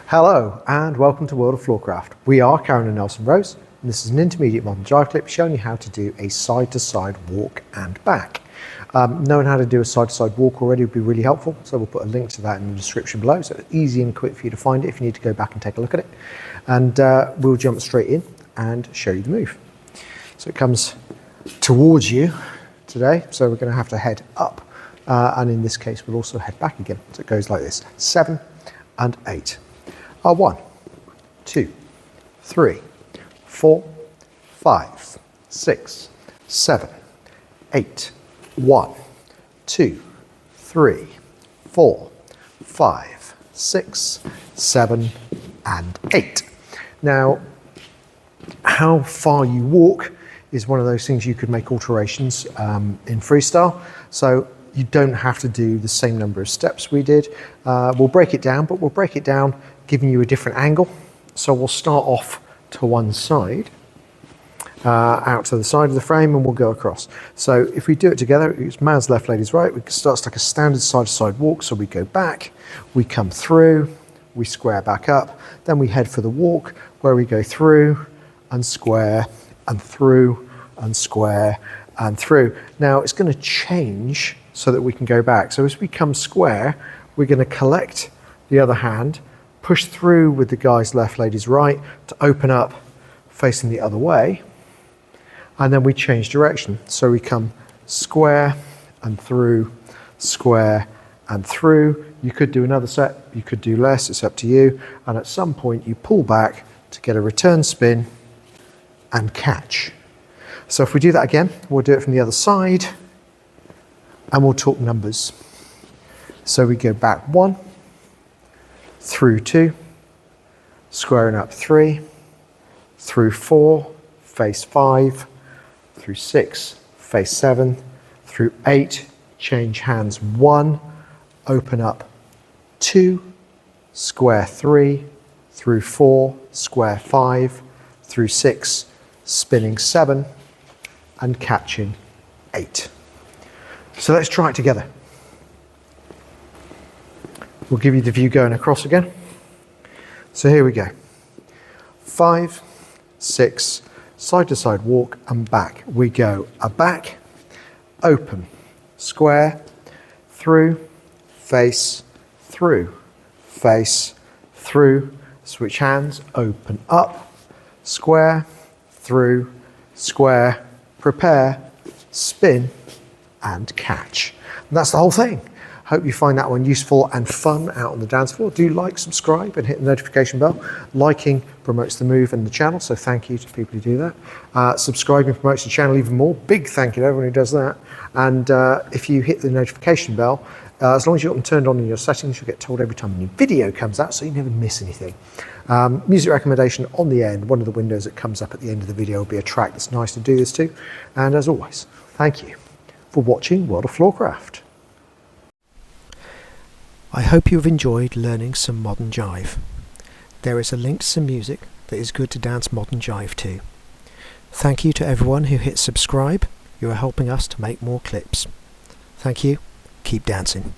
Hello and welcome to World of Floorcraft. We are Karen and Nelson Rose, and this is an intermediate modern jive clip showing you how to do a side-to-side walk and back. Knowing how to do a side-to-side walk already would be really helpful, so we'll put a link to that in the description below, so it's easy and quick for you to find it if you need to go back and take a look at it. And we'll jump straight in and show you the move. So it comes towards you today, so we're going to have to head up, and in this case we'll also head back again. So it goes like this: 7 and 8. 1, 2, 3, 4, 5, 6, 7, 8. 1, 2, 3, 4, 5, 6, 7, and 8. Now, how far you walk is one of those things you could make alterations in freestyle. So you don't have to do the same number of steps we did. We'll break it down, but we'll break it down giving you a different angle. So we'll start off to one side, out to the side of the frame, and we'll go across. So if we do it together, it's man's left, lady's right. It starts like a standard side-to-side walk. So we go back, we come through, we square back up, then we head for the walk where we go through and square and through and square and through. Now it's going to change so that we can go back. So as we come square, we're going to collect the other hand, push through with the guy's left, lady's right to open up facing the other way, and then we change direction. So we come square and through, square and through. You could do another set, you could do less, it's up to you. And at some point you pull back to get a return spin and catch. So if we do that again, we'll do it from the other side and we'll talk numbers. So we go back 1, through 2, squaring up 3, through 4, face 5, through 6, face 7, through 8, change hands 1, open up 2, square 3, through 4, square 5, through 6, spinning 7, and catching 8. So let's try it together. We'll give you the view going across again. So here we go. 5, 6, side to side walk and back. We go a back, open, square, through, face, through, face, through, switch hands, open up, square, through, square, prepare, spin, and catch. And that's the whole thing. Hope you find that one useful and fun out on the dance floor. Do like, subscribe, and hit the notification bell. Liking promotes the move and the channel, so thank you to people who do that. Subscribing promotes the channel even more. Big thank you to everyone who does that. And if you hit the notification bell, as long as you've got them turned on in your settings, you'll get told every time a new video comes out, so you never miss anything. Music recommendation on the end. One of the windows that comes up at the end of the video will be a track that's nice to do this to. And as always, thank you for watching World of Floorcraft. I hope you've enjoyed learning some modern jive. There is a link to some music that is good to dance modern jive to. Thank you to everyone who hit subscribe. You are helping us to make more clips. Thank you. Keep dancing.